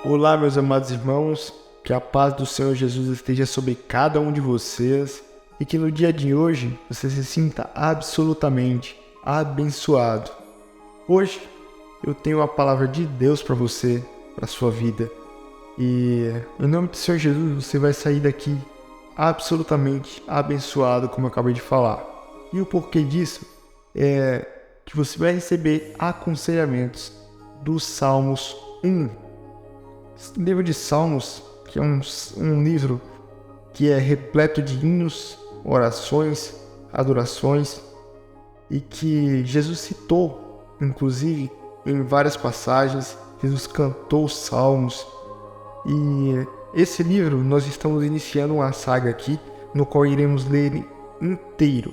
Olá, meus amados irmãos, que a paz do Senhor Jesus esteja sobre cada um de vocês e que no dia de hoje você se sinta absolutamente abençoado. Hoje eu tenho a palavra de Deus para você, para a sua vida, e em nome do Senhor Jesus você vai sair daqui absolutamente abençoado, como eu acabei de falar. E o porquê disso é que você vai receber aconselhamentos dos Salmos 1. O livro de Salmos, que é um livro que é repleto de hinos, orações, adorações, e que Jesus citou, inclusive, em várias passagens. Jesus cantou os salmos, e esse livro nós estamos iniciando uma saga aqui, no qual iremos ler ele inteiro.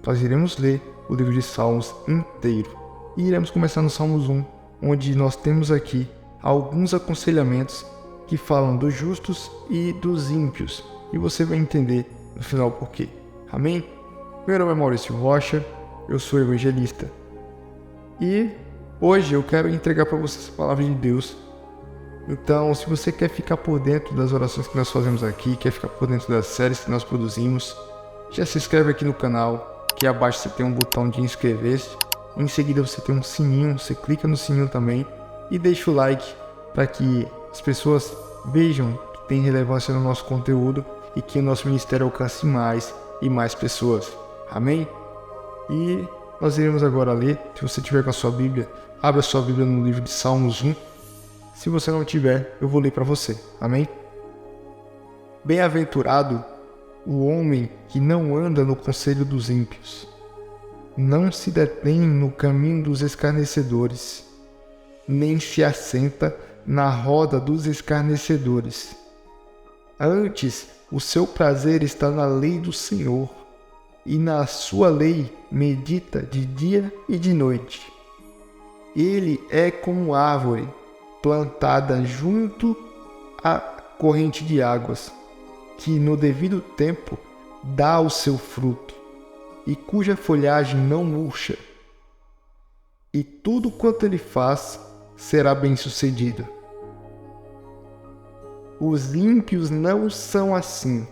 Nós iremos ler o livro de Salmos inteiro, e iremos começar no Salmos 1, onde nós temos aqui alguns aconselhamentos que falam dos justos e dos ímpios, e você vai entender no final por quê. Amém? Meu nome é Maurício Rocha, eu sou evangelista, e hoje eu quero entregar para você essa palavra de Deus. Então, se você quer ficar por dentro das orações que nós fazemos aqui, quer ficar por dentro das séries que nós produzimos, já se inscreve aqui no canal, que abaixo você tem um botão de inscrever-se, em seguida você tem um sininho, você clica no sininho também, e deixa o like para que as pessoas vejam que tem relevância no nosso conteúdo e que o nosso ministério alcance mais e mais pessoas. Amém? E nós iremos agora ler. Se você tiver com a sua Bíblia, abra a sua Bíblia no livro de Salmos 1. Se você não tiver, eu vou ler para você. Amém? Bem-aventurado o homem que não anda no conselho dos ímpios, não se detém no caminho dos escarnecedores, nem se assenta na roda dos escarnecedores. Antes, o seu prazer está na lei do Senhor, e na sua lei medita de dia e de noite. Ele é como árvore plantada junto à corrente de águas, que no devido tempo dá o seu fruto, e cuja folhagem não murcha. E tudo quanto ele faz será bem-sucedido. Os ímpios não são assim.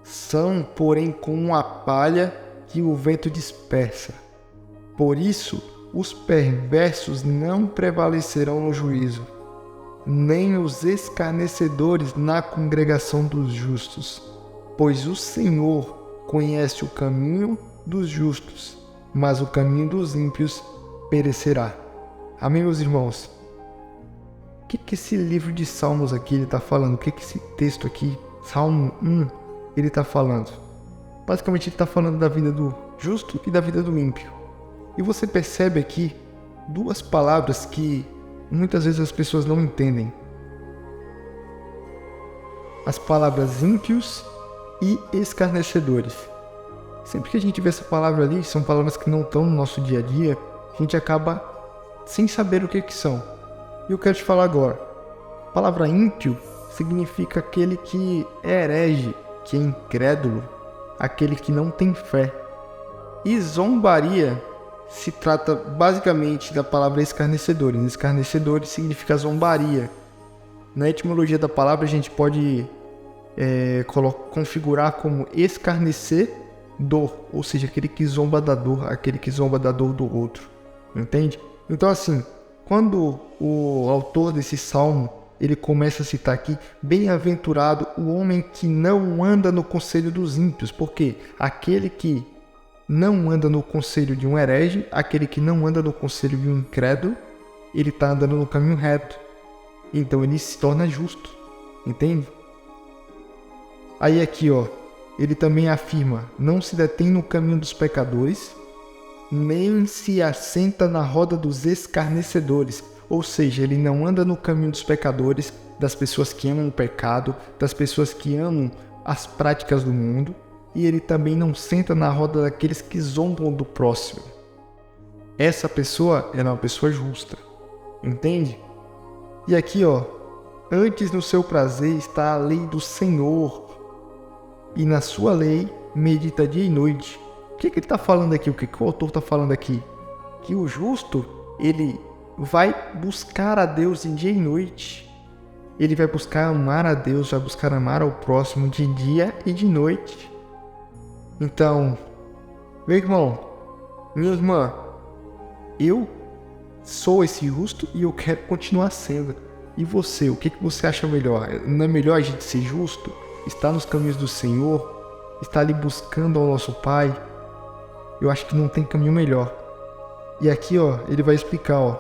São, porém, como a palha que o vento dispersa. Por isso, os perversos não prevalecerão no juízo, nem os escarnecedores na congregação dos justos. Pois o Senhor conhece o caminho dos justos, mas o caminho dos ímpios perecerá. Amém, meus irmãos? O que esse livro de Salmos aqui está falando? O que esse texto aqui, Salmo 1, ele está falando? Basicamente ele está falando da vida do justo e da vida do ímpio. E você percebe aqui duas palavras que muitas vezes as pessoas não entendem. As palavras ímpios e escarnecedores. Sempre que a gente vê essa palavra ali, são palavras que não estão no nosso dia a dia, a gente acaba sem saber o que são. E eu quero te falar agora. A palavra ímpio significa aquele que é herege, que é incrédulo, aquele que não tem fé. E zombaria se trata basicamente da palavra escarnecedores. Escarnecedores significa zombaria. Na etimologia da palavra a gente pode configurar como escarnecer dor, ou seja, aquele que zomba da dor, aquele que zomba da dor do outro. Entende? Então assim, quando o autor desse salmo, ele começa a citar aqui, bem-aventurado o homem que não anda no conselho dos ímpios, porque aquele que não anda no conselho de um herege, aquele que não anda no conselho de um incrédulo, ele está andando no caminho reto, então ele se torna justo, entende? Aí aqui ele também afirma, não se detém no caminho dos pecadores, nem se assenta na roda dos escarnecedores. Ou seja, ele não anda no caminho dos pecadores, das pessoas que amam o pecado, das pessoas que amam as práticas do mundo, e ele também não senta na roda daqueles que zombam do próximo. Essa pessoa é uma pessoa justa, entende? E aqui, antes no seu prazer está a lei do Senhor, e na sua lei medita dia e noite. O que ele está falando aqui? O que o autor está falando aqui? Que o justo, ele vai buscar a Deus de dia e noite. Ele vai buscar amar a Deus, vai buscar amar ao próximo de dia e de noite. Então, meu irmão, minha irmã, eu sou esse justo e eu quero continuar sendo. E você, o que você acha melhor? Não é melhor a gente ser justo? Estar nos caminhos do Senhor? Estar ali buscando ao nosso Pai? Eu acho que não tem caminho melhor. E aqui, ele vai explicar,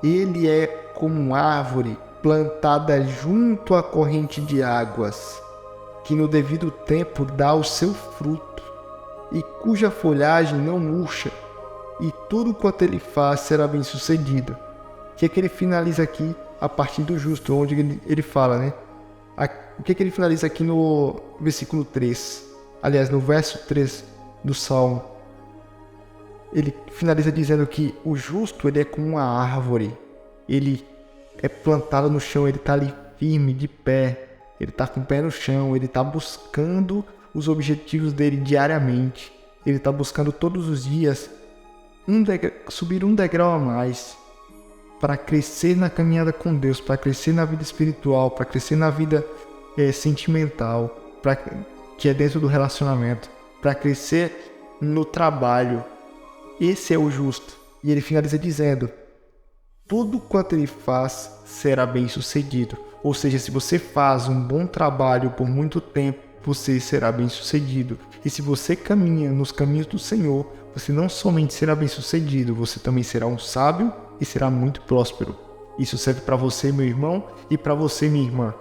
ele é como árvore plantada junto à corrente de águas, que no devido tempo dá o seu fruto, e cuja folhagem não murcha, e tudo quanto ele faz será bem sucedido. Que ele finaliza aqui a partir do justo, onde ele fala, né? O que ele finaliza aqui no versículo 3? Aliás, no verso 3 do Salmo. Ele finaliza dizendo que o justo, ele é como uma árvore. Ele é plantado no chão, ele está ali firme, de pé. Ele está com o pé no chão, ele está buscando os objetivos dele diariamente. Ele está buscando todos os dias subir um degrau a mais para crescer na caminhada com Deus, para crescer na vida espiritual, para crescer na vida sentimental, que é dentro do relacionamento, para crescer no trabalho. Esse é o justo. E ele finaliza dizendo: tudo quanto ele faz será bem sucedido. Ou seja, se você faz um bom trabalho por muito tempo, você será bem sucedido. E se você caminha nos caminhos do Senhor, você não somente será bem sucedido, você também será um sábio e será muito próspero. Isso serve para você, meu irmão, e para você, minha irmã.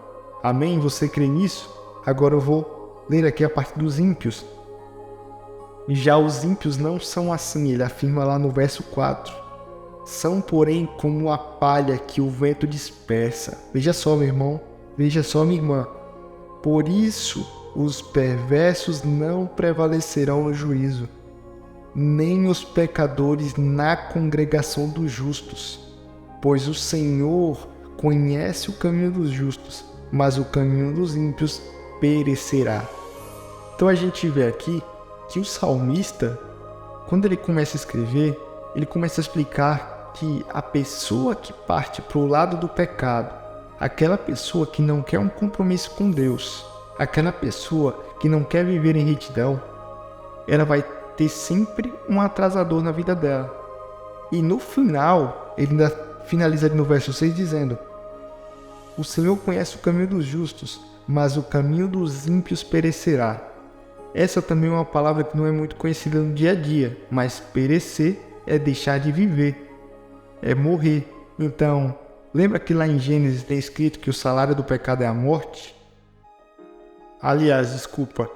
Amém? Você crê nisso? Agora eu vou ler aqui a parte dos ímpios. Já os ímpios não são assim, ele afirma lá no verso 4. São, porém, como a palha que o vento dispersa. Veja só, meu irmão, veja só, minha irmã. Por isso, os perversos não prevalecerão no juízo, nem os pecadores na congregação dos justos. Pois o Senhor conhece o caminho dos justos, mas o caminho dos ímpios perecerá. Então a gente vê aqui que o salmista, quando ele começa a escrever, ele começa a explicar que a pessoa que parte para o lado do pecado, aquela pessoa que não quer um compromisso com Deus, aquela pessoa que não quer viver em retidão, ela vai ter sempre um atrasador na vida dela. E no final, ele ainda finaliza no verso 6 dizendo: o Senhor conhece o caminho dos justos, mas o caminho dos ímpios perecerá. Essa também é uma palavra que não é muito conhecida no dia a dia, mas perecer é deixar de viver, é morrer. Então, lembra que lá em Gênesis tem escrito que o salário do pecado é a morte? Aliás, desculpa,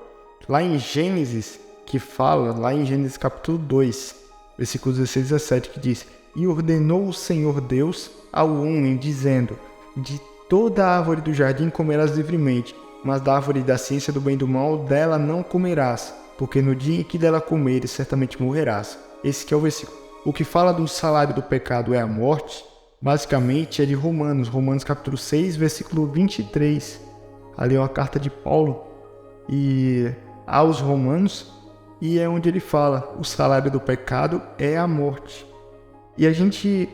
lá em Gênesis que fala, lá em Gênesis capítulo 2, versículos 16 e 17, que diz: e ordenou o Senhor Deus ao homem, dizendo: de toda a árvore do jardim comerás livremente, mas da árvore da ciência do bem e do mal, dela não comerás, porque no dia em que dela comeres, certamente morrerás. Esse que é o versículo. O que fala do salário do pecado é a morte, basicamente é de Romanos capítulo 6, versículo 23. Ali é uma carta de Paulo aos Romanos, e é onde ele fala: o salário do pecado é a morte. E a gente,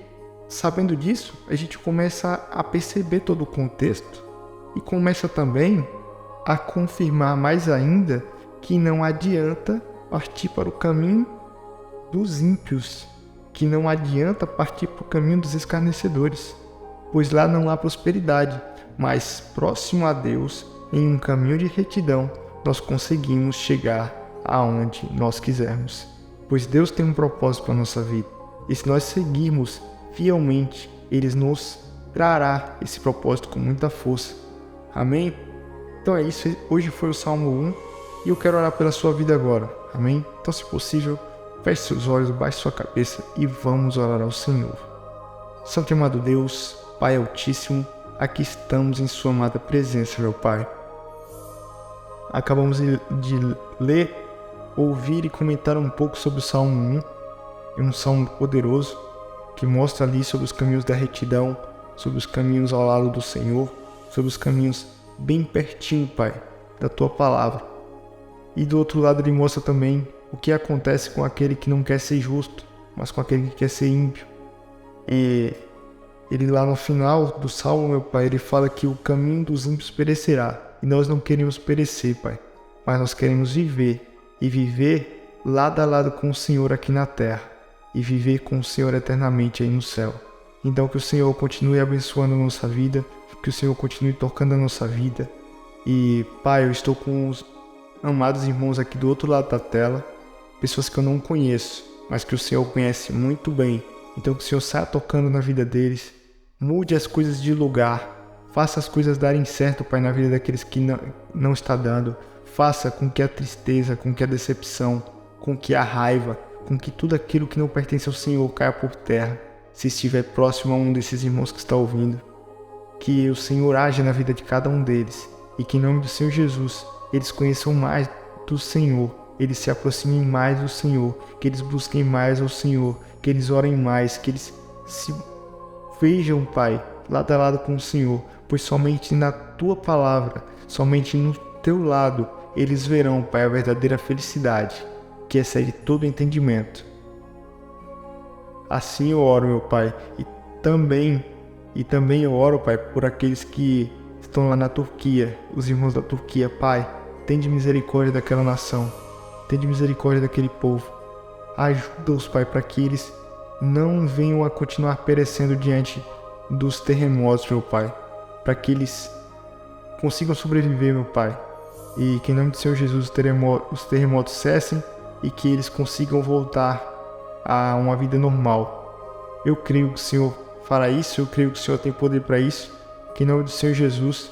sabendo disso, a gente começa a perceber todo o contexto e começa também a confirmar mais ainda que não adianta partir para o caminho dos ímpios, que não adianta partir para o caminho dos escarnecedores, pois lá não há prosperidade, mas próximo a Deus, em um caminho de retidão, nós conseguimos chegar aonde nós quisermos, pois Deus tem um propósito para a nossa vida, e se nós seguirmos fielmente, Ele nos trará esse propósito com muita força. Amém? Então é isso, hoje foi o Salmo 1, e eu quero orar pela sua vida agora. Amém? Então, se possível, feche seus olhos, baixe sua cabeça e vamos orar ao Senhor. Santo e amado Deus, Pai Altíssimo, aqui estamos em sua amada presença, meu Pai. Acabamos de ler, ouvir e comentar um pouco sobre o Salmo 1. É um salmo poderoso que mostra ali sobre os caminhos da retidão, sobre os caminhos ao lado do Senhor, sobre os caminhos bem pertinho, Pai, da Tua Palavra. E do outro lado ele mostra também o que acontece com aquele que não quer ser justo, mas com aquele que quer ser ímpio. E ele lá no final do Salmo, meu Pai, ele fala que o caminho dos ímpios perecerá. E nós não queremos perecer, Pai, mas nós queremos viver. E viver lado a lado com o Senhor aqui na terra. E viver com o Senhor eternamente aí no céu. Então que o Senhor continue abençoando a nossa vida. Que o Senhor continue tocando a nossa vida. E, Pai, eu estou com os amados irmãos aqui do outro lado da tela. Pessoas que eu não conheço, mas que o Senhor conhece muito bem. Então que o Senhor saia tocando na vida deles. Mude as coisas de lugar. Faça as coisas darem certo, Pai, na vida daqueles que não está dando. Faça com que a tristeza, com que a decepção, com que a raiva, com que tudo aquilo que não pertence ao Senhor caia por terra. Se estiver próximo a um desses irmãos que está ouvindo. Que o Senhor age na vida de cada um deles. E que em nome do Senhor Jesus, eles conheçam mais do Senhor. Eles se aproximem mais do Senhor. Que eles busquem mais ao Senhor. Que eles orem mais. Que eles se vejam, Pai, lado a lado com o Senhor. Pois somente na Tua palavra, somente no Teu lado, eles verão, Pai, a verdadeira felicidade, que excede todo entendimento. Assim eu oro, meu Pai, e também eu oro, Pai, por aqueles que estão lá na Turquia, os irmãos da Turquia. Pai, tende misericórdia daquela nação, tende misericórdia daquele povo. Ajuda-os, Pai, para que eles não venham a continuar perecendo diante dos terremotos, meu Pai, para que eles consigam sobreviver, meu Pai. E que em nome do Senhor Jesus os terremotos cessem e que eles consigam voltar a uma vida normal. Eu creio que o Senhor fará isso, eu creio que o Senhor tem poder para isso. Que em nome do Senhor Jesus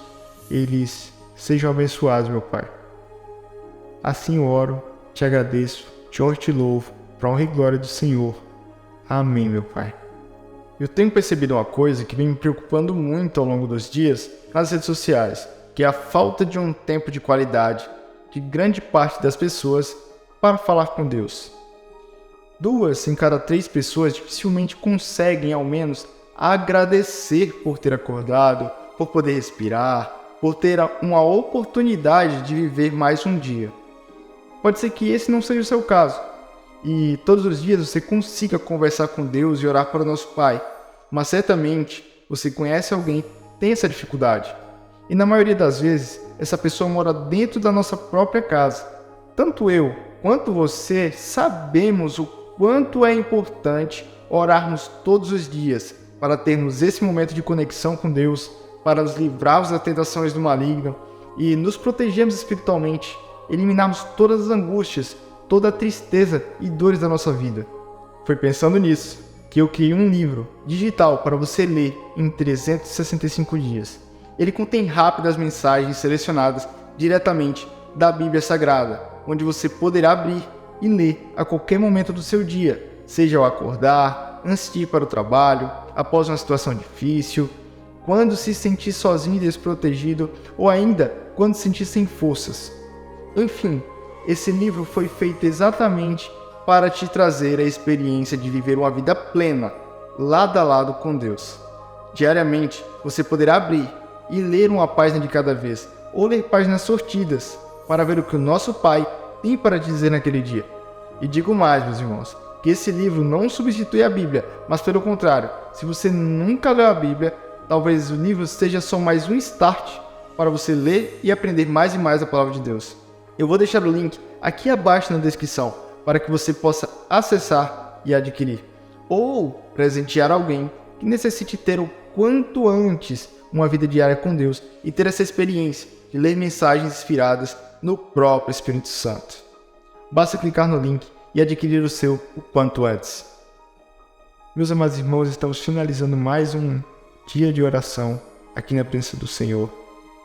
eles sejam abençoados, meu Pai. Assim eu oro, te agradeço, te honro e te louvo, para a honra e glória do Senhor. Amém, meu Pai. Eu tenho percebido uma coisa que vem me preocupando muito ao longo dos dias nas redes sociais, que é a falta de um tempo de qualidade de grande parte das pessoas para falar com Deus. 2 em cada 3 pessoas dificilmente conseguem, ao menos, agradecer por ter acordado, por poder respirar, por ter uma oportunidade de viver mais um dia. Pode ser que esse não seja o seu caso, e todos os dias você consiga conversar com Deus e orar para o nosso Pai, mas certamente você conhece alguém que tem essa dificuldade. E na maioria das vezes, essa pessoa mora dentro da nossa própria casa. Tanto eu quanto você sabemos o quanto é importante orarmos todos os dias para termos esse momento de conexão com Deus, para nos livrarmos das tentações do maligno e nos protegermos espiritualmente, eliminarmos todas as angústias, toda a tristeza e dores da nossa vida. Foi pensando nisso que eu criei um livro digital para você ler em 365 dias. Ele contém rápidas mensagens selecionadas diretamente da Bíblia Sagrada, onde você poderá abrir e ler a qualquer momento do seu dia, seja ao acordar, antes de ir para o trabalho, após uma situação difícil, quando se sentir sozinho e desprotegido, ou ainda quando se sentir sem forças. Enfim, esse livro foi feito exatamente para te trazer a experiência de viver uma vida plena, lado a lado com Deus. Diariamente, você poderá abrir e ler uma página de cada vez, ou ler páginas sortidas, para ver o que o nosso Pai tem para dizer naquele dia. E digo mais, meus irmãos, que esse livro não substitui a Bíblia, mas pelo contrário, se você nunca leu a Bíblia, talvez o livro seja só mais um start para você ler e aprender mais e mais a palavra de Deus. Eu vou deixar o link aqui abaixo na descrição, para que você possa acessar e adquirir, ou presentear alguém que necessite ter o quanto antes uma vida diária com Deus e ter essa experiência de ler mensagens inspiradas no próprio Espírito Santo. Basta clicar no link e adquirir o seu o quanto antes. Meus amados irmãos, estamos finalizando mais um dia de oração aqui na presença do Senhor.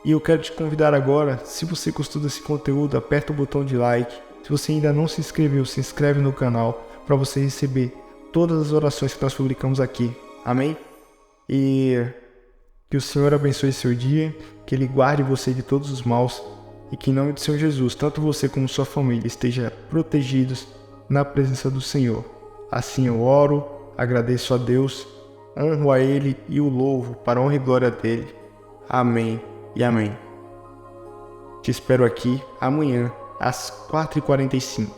E eu quero te convidar agora, se você gostou desse conteúdo, aperta o botão de like. Se você ainda não se inscreveu, se inscreve no canal para você receber todas as orações que nós publicamos aqui. Amém? E que o Senhor abençoe seu dia, que Ele guarde você de todos os maus e que em nome do Senhor Jesus, tanto você como sua família estejam protegidos na presença do Senhor. Assim eu oro, agradeço a Deus, honro a Ele e o louvo para a honra e glória dEle. Amém e amém. Te espero aqui amanhã às 4h45.